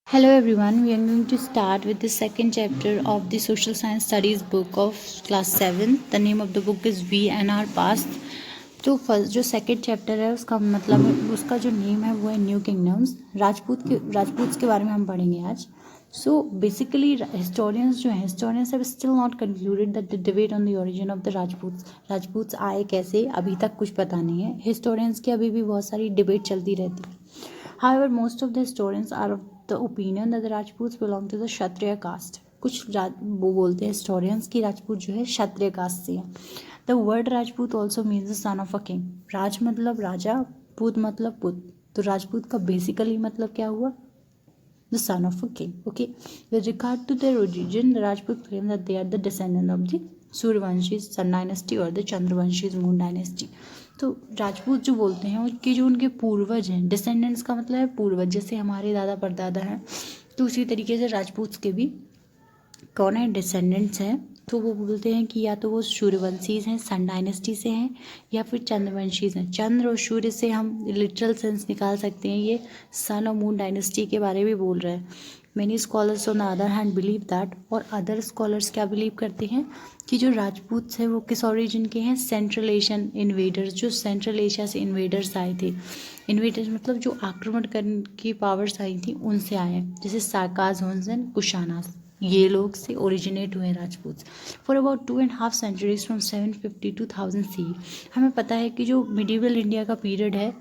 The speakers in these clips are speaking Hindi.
Hello everyone, we are going to start with the second chapter of the social science studies book of class 7. The name of the book is We and Our Past. तो फर्स्ट जो सेकंड चैप्टर है उसका मतलब उसका जो नेम है वो है न्यू किंगडम्स. राजपूत के बारे में हम पढ़ेंगे आज. सो बेसिकली हिस्टोरियंस जो हैं historians have still not concluded that the debate on the origin of the Rajputs आए कैसे अभी तक कुछ पता नहीं है. हिस्टोरियंस की अभी भी बहुत सारी डिबेट चलती रहती है. However, most of the historians are of the opinion that the Rajputs belong to the Kshatriya caste. कुछ वो बोलते हैं historians कि राजपूत जो है क्षत्रिय कास्ट से है. The word Rajput also means the son of a king. राज मतलब राजा, पूत मतलब पुत्र. तो राजपूत का बेसिकली मतलब क्या हुआ? The son of a king. Okay. With regard to their origin, the Rajput claim that they are the descendant of the Suryavanshis Sun dynasty or the Chandravanshis Moon dynasty. तो राजपूत जो बोलते हैं उनके जो उनके पूर्वज हैं, डिसेंडेंट्स का मतलब है पूर्वज, जैसे हमारे दादा परदादा हैं, तो उसी तरीके से राजपूत के भी कौन है डिसेंडेंट्स हैं. तो वो बोलते हैं कि या तो वो सूर्यवंशीज हैं, सन डायनेस्टी से हैं, या फिर चंद्रवंशीज हैं. चंद्र और सूर्य से हम लिटरल सेंस निकाल सकते हैं, ये सन और मून डायनेस्टी के बारे में बोल रहे हैं. Many scholars on the other hand believe that, और अदर स्कॉलर्स क्या बिलीव करते हैं कि जो राजपूत हैं वो किस ओरिजिन के हैं? सेंट्रल एशियन इन्वेडर्स, जो सेंट्रल एशिया से इन्वेडर्स आए थे. इन्वेडर्स मतलब जो आक्रमण करने की पावर्स आई थी उनसे आए हैं, जैसे साकाज, हुनसेन, कुशानास, ये लोग से ओरिजिनेट हुए Rajput. For about 2.5 centuries from 750 to 1000 C. हमें पता है कि जो मिडिवल इंडिया का पीरियड है,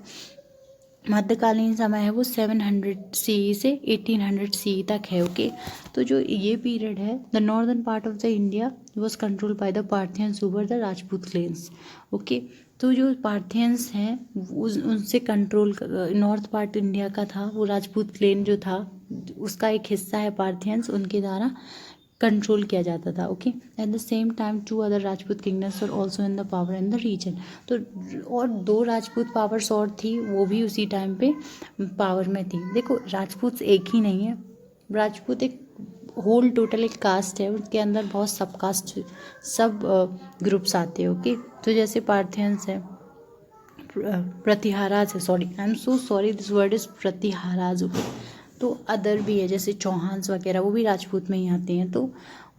मध्यकालीन समय है, वो 700 सी से 1800 सी तक है. ओके. तो जो ये पीरियड है, the northern part of the India was control by the Parthians over the Rajput clans. Okay. तो जो पार्थियंस हैं उनसे कंट्रोल नॉर्थ पार्ट इंडिया का था, वो राजपूत क्लेन जो था उसका एक हिस्सा है पार्थियंस, उनके द्वारा कंट्रोल किया जाता था. Okay. At the same time 2 other Rajput kingdoms were also in the power in the region. तो और 2 राजपूत पावर्स और थी, वो भी उसी टाइम पे पावर में थी. देखो राजपूत एक ही नहीं है, राजपूत एक होल टोटल एक कास्ट है, उसके अंदर बहुत सब कास्ट सब ग्रुप्स आते हैं. ओके. तो जैसे पार्थियंस है, प्रतिहाराज है, sorry I am so sorry this word is Pratiharas. Okay. तो अदर भी है जैसे चौहान्स वगैरह, वो भी राजपूत में ही आते हैं. तो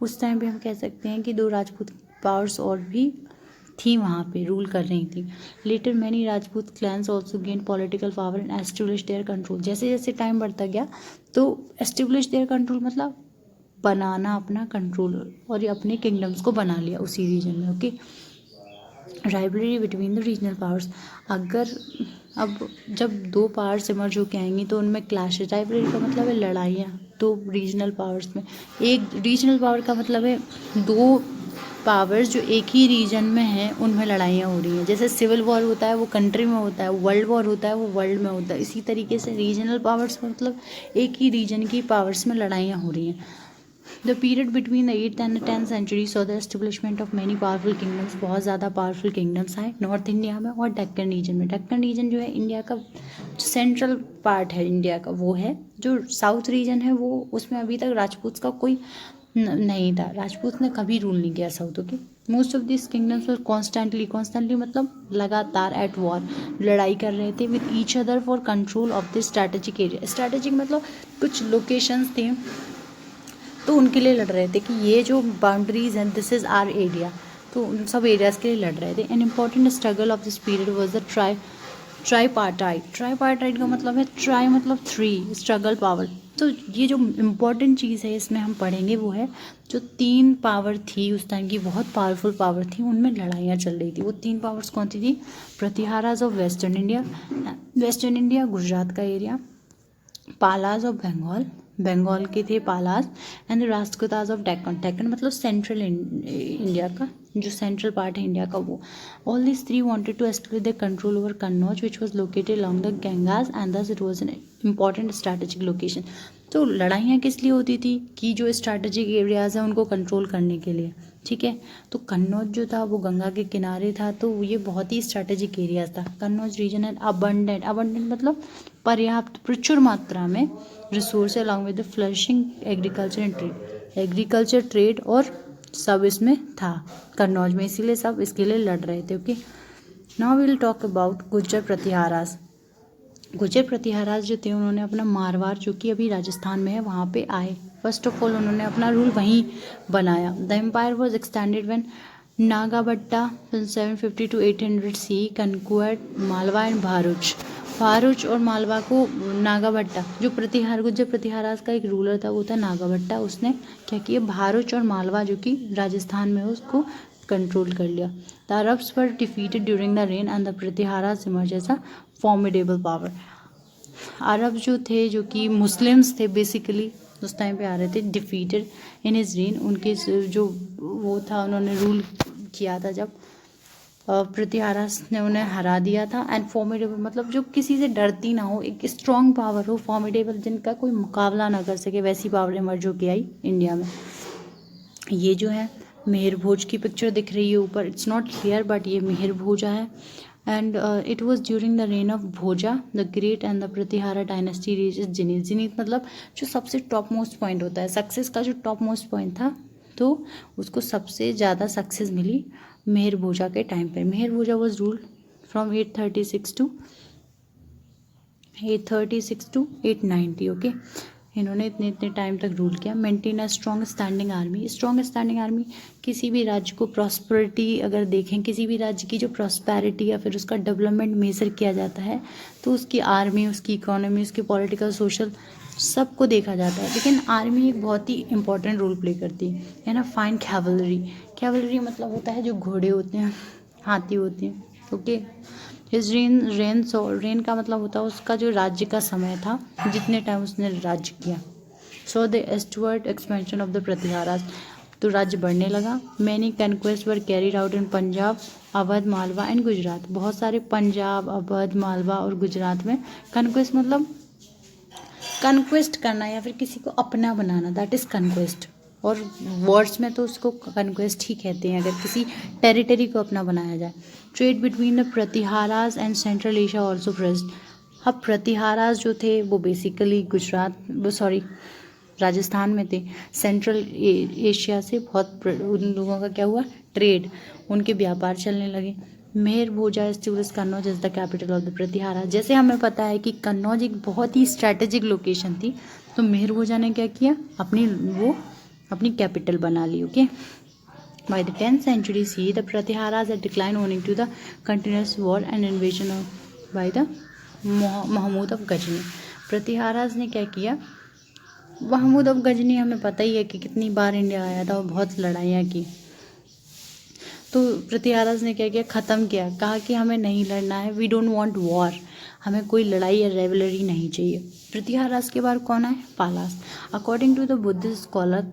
उस टाइम पे हम कह सकते हैं कि 2 राजपूत पावर्स और भी थी, वहाँ पे रूल कर रही थी. Later many Rajput clans also gain political power and establish their control. जैसे जैसे टाइम बढ़ता गया तो एस्टेब्लिश देयर कंट्रोल मतलब बनाना अपना कंट्रोल, और ये अपने किंगडम्स को बना लिया उसी रीजन में. Okay. Rivalry between the regional powers. अगर अब जब 2 पावर्स इमर्ज होके आएंगी तो उनमें क्लैश. राइवलरी का मतलब है लड़ाइयाँ 2 रीजनल पावर्स में. एक रीजनल पावर का मतलब है 2 पावर्स जो एक ही रीजन में हैं उनमें लड़ाइयाँ हो रही हैं. जैसे सिविल वॉर होता है वो कंट्री में होता है, वर्ल्ड वॉर होता है वो वर्ल्ड में होता है. इसी तरीके से रीजनल पावर्स का मतलब एक ही रीजन की पावर्स में लड़ाइयाँ हो रही हैं. The period between the 8th and the 10th century saw the establishment of many powerful kingdoms. बहुत ज़्यादा पावरफुल किंगडम्स आए नॉर्थ इंडिया में और डेक्कन रीजन में. डेक्कन रीजन जो है इंडिया का सेंट्रल पार्ट है इंडिया का, वो है. जो साउथ रीजन है वो उसमें अभी तक राजपूत का कोई नहीं था, राजपूत ने कभी रूल नहीं किया south. Okay. Most of this kingdoms were constantly मतलब लगातार एट वॉर, लड़ाई कर रहे थे with each other for control of this strategic area. Strategic मतलब कुछ लोकेशंस थी तो उनके लिए लड़ रहे थे कि ये जो बाउंड्रीज हैं दिस इज़ आर एरिया. तो उन सब एरियाज़ के लिए लड़ रहे थे. An important struggle of this period was the tripartite. Tripartite का मतलब है ट्राई मतलब 3, स्ट्रगल पावर. तो ये जो इम्पॉर्टेंट चीज़ है इसमें हम पढ़ेंगे वो है जो 3 पावर थी उस टाइम की, बहुत पावरफुल पावर थी, उनमें लड़ाइयाँ चल रही थी. वो 3 पावर्स कौन सी थी? प्रतिहाराज ऑफ वेस्टर्न इंडिया गुजरात का एरिया, पालाज ऑफ बंगाल के थे पालाज, एंड राष्ट्रकूताज ऑफ डेक्कन मतलब सेंट्रल इंडिया का, जो सेंट्रल पार्ट है इंडिया का वो. All this 3 wanted to establish the control over Kannauj which was located along the Gangas and thus it was an important strategic location. तो लड़ाइयाँ किस लिए होती थी कि जो स्ट्रैटेजिक एरियाज़ हैं उनको कंट्रोल करने के लिए. ठीक है. तो कन्नौज जो था वो गंगा के किनारे था, तो ये बहुत ही स्ट्रैटेजिक एरिया था. कन्नौज रीजन है अबंडेंट मतलब पर्याप्त प्रचुर मात्रा में resource along with the flourishing agriculture and trade. Agriculture trade और सब इसमें था कन्नौज में, इसीलिए सब इसके लिए लड़ रहे थे. Okay. Now we will talk about Gujjar Pratiharas. Gurjar Pratiharas जो थे उन्होंने अपना मारवाड़ जो कि अभी राजस्थान में है वहाँ पे आए। फर्स्ट ऑफ ऑल उन्होंने अपना रूल वहीं बनाया। The empire was extended when Nagabhata 750 to 800 C conquered Malwa and Bharuch और मालवा को नागाभट्टा जो गुर्जर प्रतिहाराज का एक रूलर था वो था नागाभट्टा। उसने क्या किया, भारूच और मालवा जो कि राजस्थान में है उसको कंट्रोल कर लिया। The Arabs were defeated during the reign and the Pratiharas emerge as a formidable power. Arab जो थे जो कि मुस्लिम्स थे बेसिकली उस टाइम पे आ रहे थे, डिफीटेड इन हिज रेन, उनके जो वो था उन्होंने रूल किया था जब प्रतिहाराज ने उन्हें हरा दिया था। एंड फॉर्मिडेबल मतलब जो किसी से डरती ना हो, एक स्ट्रॉन्ग पावर हो, फॉर्मिडेबल जिनका कोई मुकाबला ना कर सके, वैसी पावर इमर्ज होके आई इंडिया में। ये जो है मेहर भोज की पिक्चर दिख रही है ऊपर, इट्स नॉट क्लियर बट ये मेहर भोजा है। And it was during the reign of Bhoja the great and the Pratihara dynasty reaches zenith. Zenith मतलब जो सबसे टॉप मोस्ट पॉइंट होता है, सक्सेस का जो टॉप मोस्ट पॉइंट था, तो उसको सबसे ज़्यादा सक्सेस मिली मेहर भोजा के टाइम पर। Mihir Bhoja was rule from 836 to 890। Okay, इन्होंने इतने टाइम तक रूल किया। Maintain a strong standing army. Strong standing army किसी भी राज्य को प्रॉस्पेरिटी, अगर देखें किसी भी राज्य की जो प्रॉस्पेरिटी या फिर उसका डेवलपमेंट मेजर किया जाता है तो उसकी आर्मी, उसकी इकोनॉमी, उसकी पॉलिटिकल, सोशल सबको देखा जाता है। लेकिन आर्मी एक बहुत ही इंपॉर्टेंट रोल प्ले करती है ना। Fine cavalry. कैवलरी मतलब होता है जो घोड़े होते हैं, हाथी होते हैं। ओके, हिज रेन का मतलब होता है उसका जो राज्य का समय था, जितने टाइम उसने राज्य किया। So the eastward expansion of the Pratiharas, तो राज्य बढ़ने लगा। Many conquest were carried out in Punjab, Awadh, Malwa and Gujarat. बहुत सारे पंजाब, अवध, मालवा और गुजरात में कन्क्वेस्ट मतलब कन्क्वेस्ट करना या फिर किसी को अपना बनाना, दैट इज कन्क्वेस्ट। और वर्ड्स में तो उसको कन्क्वेस्ट ही कहते हैं अगर किसी टेरिटरी को अपना बनाया जाए। Trade between the Pratiharas and central Asia also pressed. अब प्रतिहाराज जो थे वो बेसिकली राजस्थान में थे। सेंट्रल एशिया से बहुत उन लोगों का क्या हुआ, ट्रेड, उनके व्यापार चलने लगे। Mihir Bhoja establish Kannauj is the capital of the Pratihara. जैसे हमें पता है कि कन्नौज एक बहुत ही स्ट्रैटेजिक लोकेशन थी, तो मेहर भोजा ने क्या किया, अपनी कैपिटल बना ली। Okay, by the 10th century CE the Pratiharas had declined owing to the continuous war and invasion by the Mahmud of Ghazni. Pratiharas ने क्या किया, महमूद ऑफ गजनी हमें पता ही है कि कितनी बार इंडिया आया था और बहुत लड़ाइयाँ की। तो प्रतिहाराज ने क्या किया, ख़त्म किया, कहा कि हमें नहीं लड़ना है, वी डोंट वांट वॉर, हमें कोई लड़ाई या रेवलरी नहीं चाहिए। प्रतिहाराज के बाद कौन आए, Palas. According to the Buddhist scholar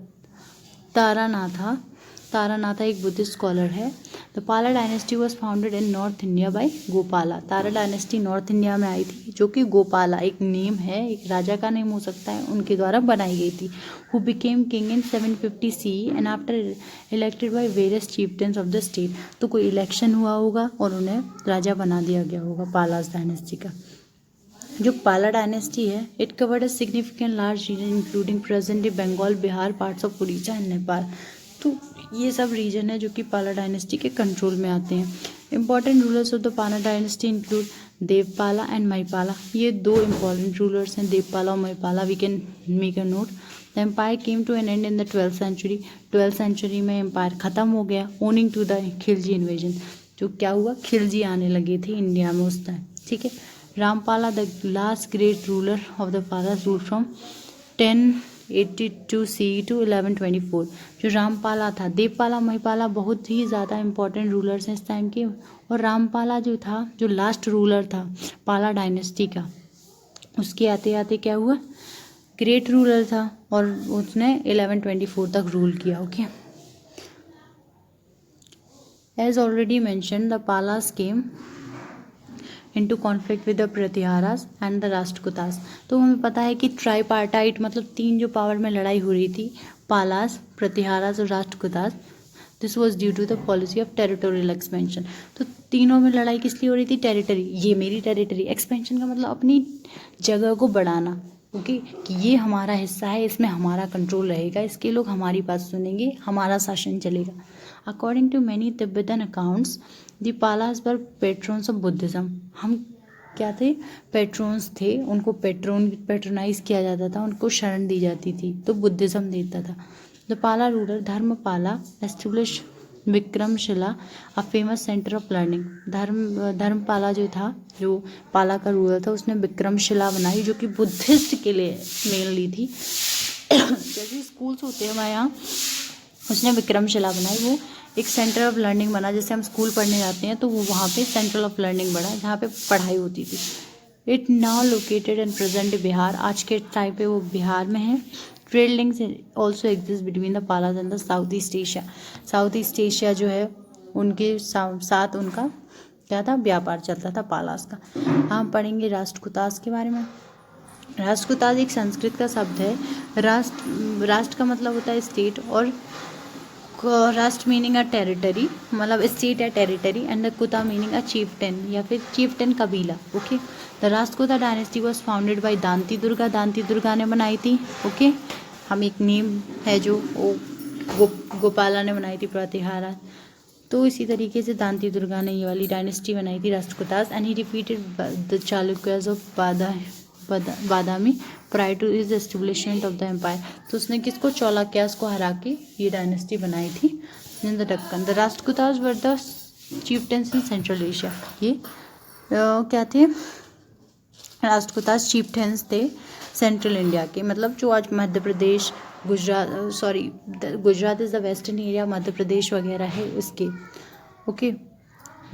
Taranatha एक बुद्धिस्ट स्कॉलर है। The Pala dynasty was founded in north India by Gopala. Tara dynasty north India में आई थी, जो कि गोपाला एक नेम है, एक राजा का नेम हो सकता है, उनके द्वारा बनाई गई थी। Who became king in 750 CE and after elected by various chieftains of the state. तो कोई इलेक्शन हुआ होगा और उन्हें राजा बना दिया गया होगा पालास डायनेस्टी का। जो पाला डायनेस्टी है, it covered a significant large region including present day Bengal, Bihar, parts of Orissa and Nepal. तो ये सब रीजन है जो कि पाला डायनेस्टी के कंट्रोल में आते हैं। Important rulers of the Pala dynasty include Devapala and Mahipala. ये दो इंपॉर्टेंट रूलर्स हैं, देवपाला और Mahipala. We can make a note. The empire came to an end in the 12th century। 12th century में एम्पायर ख़त्म हो गया, owning to the Khilji invasion. जो क्या हुआ, खिलजी आने लगे थे इंडिया में उस टाइम। ठीक है, Rampala the last great ruler of the Palas rule from 1082 CE to 1124। जो रामपाला था, देवपाला महिपाला बहुत ही ज़्यादा इंपॉर्टेंट रूलर्स हैं इस टाइम के। और रामपाला जो था, जो लास्ट रूलर था पाला डायनेस्टी का, उसके आते आते क्या हुआ, ग्रेट रूलर था और उसने 1124 तक रूल किया। Okay, as already mention the Palas came into conflict with the Pratiharas and the Rashtrakutas. तो हमें पता है कि ट्राईपार्टाइट मतलब तीन जो पावर में लड़ाई हो रही थी, पालास, प्रतिहारास और Rashtrakutas. This was due to the policy of territorial expansion. तो तीनों में लड़ाई किस लिए हो रही थी, टेरिटरी, ये मेरी टेरिटरी। एक्सपेंशन का मतलब अपनी जगह को बढ़ाना। ओके, कि ये हमारा हिस्सा है, इसमें हमारा कंट्रोल रहेगा, इसके लोग हमारी बात सुनेंगे, हमारा शासन चलेगा। According to many Tibetan accounts the Palas were patrons of Buddhism. हम क्या थे, पेट्रोन्स थे, उनको पेट्रोनाइज किया जाता था, उनको शरण दी जाती थी, तो बुद्धिज्म देता था। द पाला ruler Dharmapala establish Vikramshila a famous centre of learning. Dharmapala जो था, जो पाला का रूलर था, उसने विक्रमशिला बनाई जो कि बुद्धिस्ट के लिए मेनली थी। जैसे स्कूल्स होते हैं हमारे यहाँ, उसने विक्रमशिला बनाई, वो एक सेंटर ऑफ लर्निंग बना। जैसे हम स्कूल पढ़ने जाते हैं तो वो वहाँ पे सेंटर ऑफ लर्निंग बना जहाँ पे पढ़ाई होती थी। It now located in present Bihar, आज के टाइम पे वो बिहार में है। Trade links also exist between the Palas and the south east Asia. South east Asia जो है उनके साथ उनका क्या था, व्यापार चलता था पालास का। हम पढ़ेंगे राष्ट्रकूटास के बारे में। राष्ट्रकूटास एक संस्कृत का शब्द है। राष्ट्र का मतलब होता है स्टेट, और राष्ट्र मीनिंग अ टेरिटरी, मतलब स्टेट या टेरिटरी, एंड द कुता मीनिंग अ चीफटेन या फिर चीफटेन कबीला। Okay, the Rashtrakuta dynasty was founded by Danti Durga ने बनाई थी। ओके, हम एक नेम है जो गोपाला ने बनाई थी, प्रतिहारा। तो इसी तरीके से दांती दुर्गा ने ये वाली डायनेस्टी बनाई थी Rashtrakutas, and he defeated the Chalukyas of Badami prior to is establishment of the empire. तो उसने किसको, चालुक्यास को हरा के ये डायनेस्टी बनाई थी in the Deccan. The Rashtrakutas were the chieftains in central Asia. ये क्या थे, राष्ट्रकूटास चीफटेन्स थे सेंट्रल इंडिया के, मतलब जो आज Madhya Pradesh, Gujarat is the western area, Madhya Pradesh वगैरह है उसके। ओके,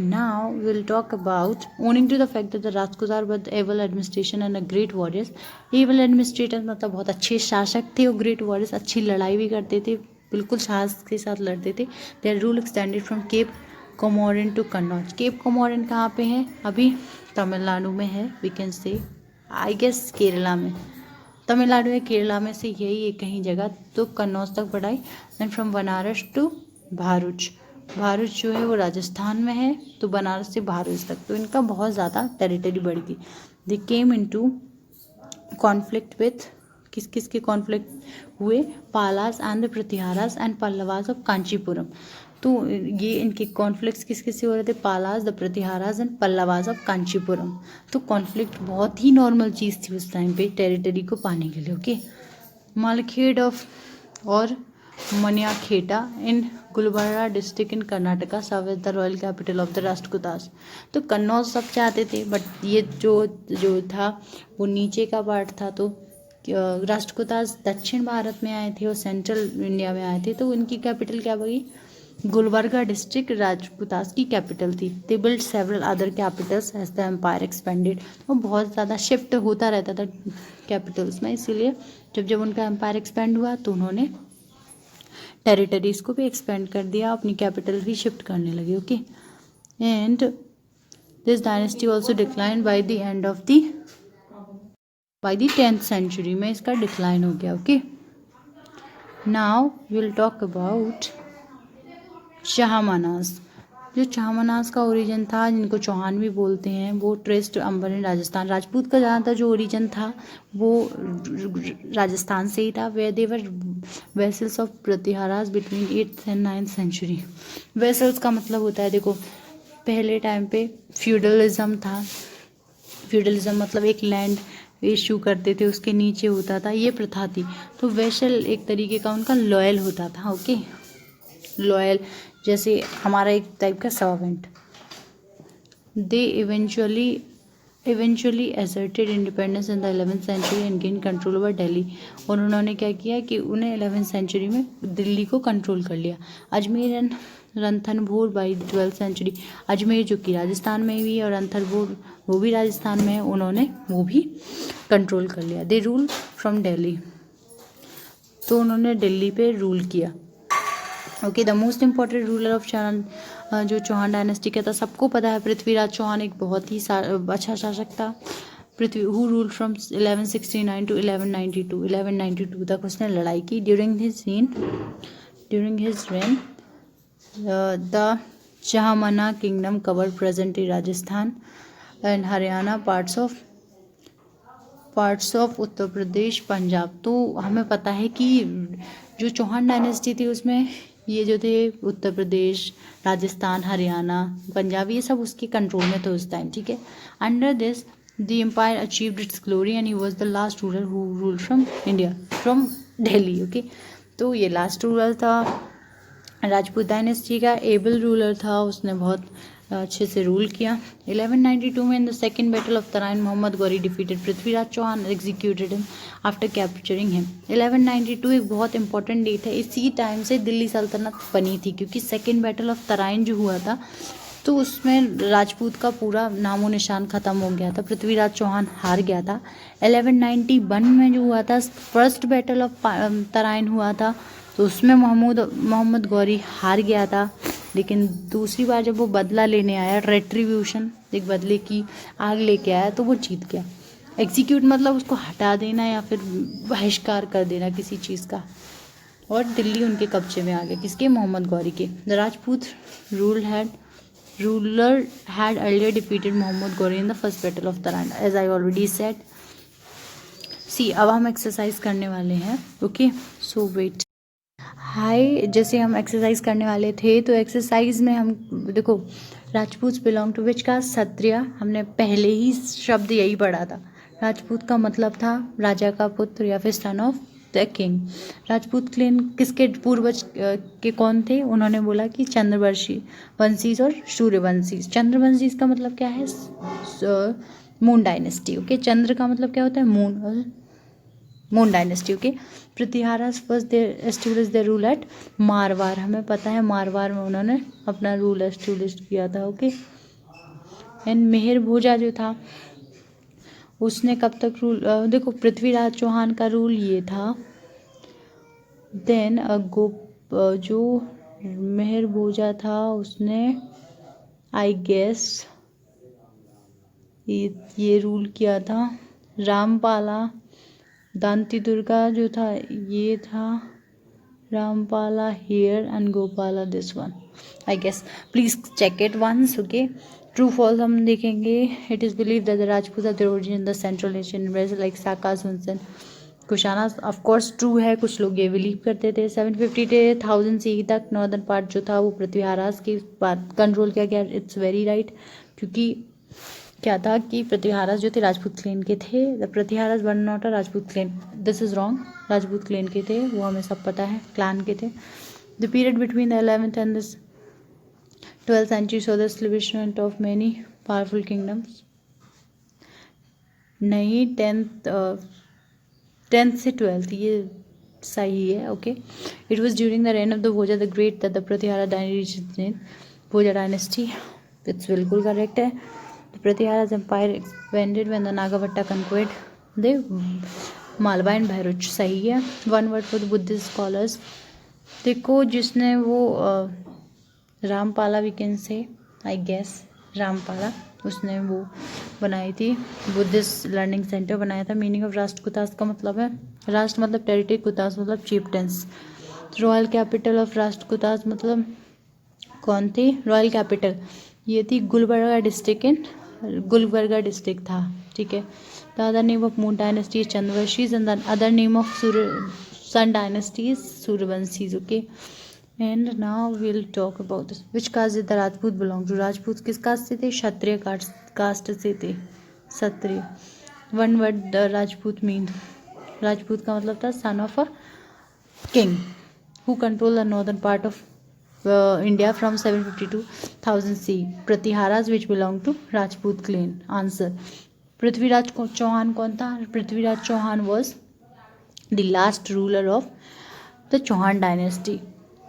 now we'll talk about owning to the fact that the Rajputar were able administration and a great warriors। able administrators मतलब बहुत अच्छे शासक थे, और great warriors अच्छी लड़ाई भी करते थे, बिल्कुल साहस के साथ लड़ते थे। their rule extended from Cape Comorin to Kannauj. Cape Comorin कहाँ पे है, अभी तमिलनाडु में है, we can say I guess Kerala में, तमिलनाडु या केरला में से यही एक कहीं जगह, तो कन्नौज तक बढ़ाई। And from Banaras to Bharuch, Bharuch जो है वो राजस्थान में है, तो बनारस से भारूच तक, तो इनका बहुत ज़्यादा टेरिटरी बढ़ गई। They came into conflict with, किस किस के कॉन्फ्लिक्ट हुए, Palas and the Pratiharas and Pallavas of Kanchipuram. तो ये इनके कॉन्फ्लिक्ट्स किस किस से हो रहे थे, Palas, the Pratiharas and Pallavas of Kanchipuram. तो कॉन्फ्लिक्ट बहुत ही नॉर्मल चीज़ थी उस टाइम पे टेरिटरी को पाने के लिए। Okay, Malkhed of or Manyakheta in Gulbarga district in Karnataka serve as the royal capital of the Rashtrakutas. तो कन्नौज सब चाहते थे, बट ये जो था वो नीचे का पार्ट था, तो राष्ट्रकूटास दक्षिण भारत में आए थे और सेंट्रल इंडिया में आए थे, तो उनकी कैपिटल क्या बनी, गुलबर्गा डिस्ट्रिक्ट राजपूतास की कैपिटल थी। They build several other capitals as the empire expanded. वो बहुत ज़्यादा शिफ्ट होता रहता था कैपिटल्स में, इसीलिए जब उनका एम्पायर एक्सपेंड हुआ तो उन्होंने टेरिटरीज को भी एक्सपेंड कर दिया, अपनी कैपिटल भी शिफ्ट करने लगे। Okay, and this dynasty also decline by the end of the 10th century में इसका डिक्लाइन हो गया। Okay, now will talk about Chahamanas. जो चाहमानास का ओरिजिन था, जिनको चौहान भी बोलते हैं, वो ट्रेस्ट अंबर इन राजस्थान। राजपूत का ज़्यादातर जो ओरिजिन था वो राजस्थान से ही था। वे they were vassals of Pratiharas between 8th and 9th century. Vassals का मतलब होता है, देखो पहले टाइम पे फ्यूडलिज्म था। फ्यूडलिज्म मतलब एक लैंड इशू करते थे, उसके नीचे होता था, ये प्रथा थी। तो वेसल एक तरीके का उनका लॉयल होता था। ओके, लॉयल जैसे हमारा एक टाइप का servant. They eventually asserted independence in the 11th century and gain control over Delhi. और उन्होंने क्या किया कि उन्हें 11th सेंचुरी में दिल्ली को कंट्रोल कर लिया। Ajmer and Ranthambore by 12th century. Ajmer जो कि राजस्थान में भी है और रणथंभौर वो भी राजस्थान में है, उन्होंने वो भी कंट्रोल कर लिया। दे रूल फ्रॉम दिल्ली, तो उन्होंने दिल्ली पे रूल किया। Okay, the most important ruler of जो चौहान डायनेस्टी का था, सबको पता है, पृथ्वीराज चौहान एक बहुत ही अच्छा शासक था। Prithvi who rule from 1169 to 1192। 1192 तक उसने लड़ाई की। During his reign the Chahamana kingdom cover present Rajasthan and Haryana, parts of Uttar Pradesh, Punjab. तो हमें पता है कि जो चौहान डायनेस्टी थी उसमें ये जो थे उत्तर प्रदेश, राजस्थान, हरियाणा, पंजाब, ये सब उसके कंट्रोल में थे उस टाइम, ठीक है। Under this the empire achieved its glory and he was the last ruler who rule from India, from Delhi, okay. तो ये लास्ट रूलर था राजपूत डायनेस्टी का, एबल रूलर था, उसने बहुत अच्छे से रूल किया। 1192 में in the second battle of Tarain Mohammad Ghori defeated Prithviraj Chauhan, executed him after capturing him. 1192 एक बहुत इंपॉर्टेंट डेट है, इसी टाइम से दिल्ली सल्तनत बनी थी, क्योंकि सेकेंड बैटल ऑफ तराइन जो हुआ था तो उसमें राजपूत का पूरा नामो निशान ख़त्म हो गया था, पृथ्वीराज चौहान हार गया था। 1191 में जो हुआ था फर्स्ट बैटल ऑफ तराइन हुआ था, तो उसमें मोहम्मद गौरी हार गया था। लेकिन दूसरी बार जब वो बदला लेने आया, रेट्रीब्यूशन, एक बदले की आग लेके आया, तो वो जीत गया। एग्जीक्यूट मतलब उसको हटा देना या फिर बहिष्कार कर देना किसी चीज़ का, और दिल्ली उनके कब्जे में आ गया, किसके? मोहम्मद गौरी के। The Rajput ruler had earlier defeated Muhammad Ghori in the first battle of Taran, as I already said. See, अब हम एक्सरसाइज करने वाले हैं, ओके। सो वेट, हाय, जैसे हम एक्सरसाइज करने वाले थे तो एक्सरसाइज में हम देखो, Rajput belong to which caste? Kshatriya. हमने पहले ही शब्द यही पढ़ा था। राजपूत का मतलब था राजा का पुत्र या फिर son of the king. Rajput clan किसके पूर्वज के कौन थे? उन्होंने बोला कि चंद्रवंशी वंशीज और सूर्यवंशीज। चंद्रवंशीज का मतलब क्या है? Moon dynasty, okay. चंद्र का मतलब क्या होता है? मून, और moon dynasty, okay. Prithviraj first there establish there rule at Marwar. हमें पता है मारवार में उन्होंने अपना रूल एस्टेब्लिश किया था, ओके। एंड मेहर भोजा जो था उसने कब तक रूल, देखो पृथ्वीराज चौहान का रूल ये था। देन जो मेहर भोजा था उसने आई गेस ये रूल किया था। रामपाला दांती दुर्गा जो था ये था Rampala here and Gopala this one, I guess. Please check it once, okay. True false हम देखेंगे। It is believe that the Rajput are the origin in the central Asian race like Sakas, Huns, Kushana. Of course true है, कुछ लोग ये बिलीव करते थे। 750 से 1000 सी तक नॉर्दर्न पार्ट जो था वो पृथ्वीराज की बात कंट्रोल किया गया। इट्स वेरी राइट, क्योंकि क्या था कि पृथ्वीराज जो थे राजपूत क्लेन के थे। The Prithviraj one not a Rajput clan, this is wrong. Rajput clan के थे, वो हमें सब पता है, क्लान के थे। The period between the 11th and the 12th century saw the establishment of many powerful kingdoms. नहीं, 10th से 12th ये सही है, okay. It was during the reign of the Bhoja the great that the Prithviraj dynasty, Bhoja dynasty, it's बिल्कुल करेक्ट है। The Prithviraj empire expanded when the Nagabhatta conquered the Malwa and Bharuch, सही है। One word for the Buddhist scholars, देखो जिसने वो रामपाला, we can say, I guess रामपाला, उसने वो बनाई थी बुद्धिस्ट लर्निंग सेंटर बनाया था। मीनिंग ऑफ राष्ट्र कुतास का मतलब है राष्ट्र मतलब टेरिटरी, कुतास मतलब चीफटेंस। रॉयल कैपिटल ऑफ राष्ट्र कुतास मतलब कौन थी? रॉयल कैपिटल ये थी Gulbarga district in Gulbarga district था, ठीक है। The other name of moon dynasty Chandravanshis and the other name of sun dynasty Suryavanshis, okay. And now will talk about this. Which caste did the Rajput belong to? Rajput किस कास्ट से थे? क्षत्रिय कास्ट से थे, Kshatriya. One word the Rajput mean, Rajput का मतलब था son of a king who control the northern part of India from 750 to 1000 C. Prithviraj which belong to Rajput clan. Answer, Prithviraj Chauhan कौन था? Prithviraj Chauhan was the last ruler of the Chauhan dynasty.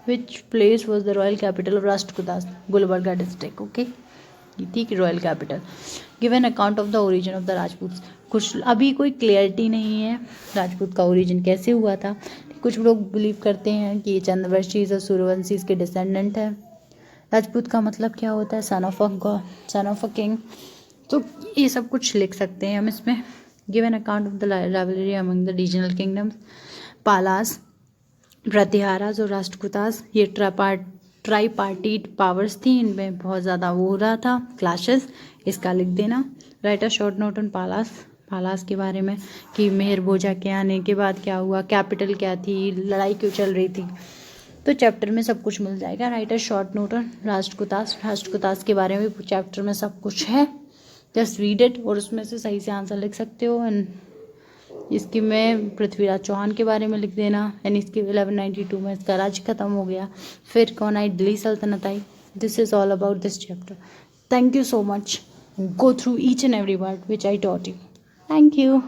Which place was the royal capital of Rashtrakutas? Gulbarga district, okay। ये थी कि royal capital. Given account of the origin of the Rajput, कुछ अभी कोई क्लियरिटी नहीं है राजपूत का ओरिजिन कैसे हुआ था। कुछ लोग बिलीव करते हैं कि ये चंद्रवंशीज और सूर्यवंशीज के डिसेंडेंट है। राजपूत का मतलब क्या होता है? Son of a king. तो ये सब कुछ लिख सकते हैं हम इसमें। Given account of the rivalry among the regional kingdoms, Palas, Prithviraj और राष्ट्रकूटास, ये ट्राईपार्टीट पावर्स थी, इनमें बहुत ज़्यादा वो हो रहा था क्लैशेस, इसका लिख देना। Write a short note on Palas के बारे में कि मेहर भोजा के आने के बाद क्या हुआ, कैपिटल क्या थी, लड़ाई क्यों चल रही थी। तो चैप्टर में सब कुछ मिल जाएगा। Write a short note on Rashtrakutas के बारे में भी चैप्टर में सब कुछ है, जस्ट रीड इट और उसमें से सही से आंसर लिख सकते हो। एंड इसकी में पृथ्वीराज चौहान के बारे में लिख देना। एंड इसकी 1192 में इसका राज्य खत्म हो गया, फिर कौन आई, दिल्ली सल्तनत आई। This is all about this chapter. Thank you so much. Go through each and every word which I taught you. Thank you.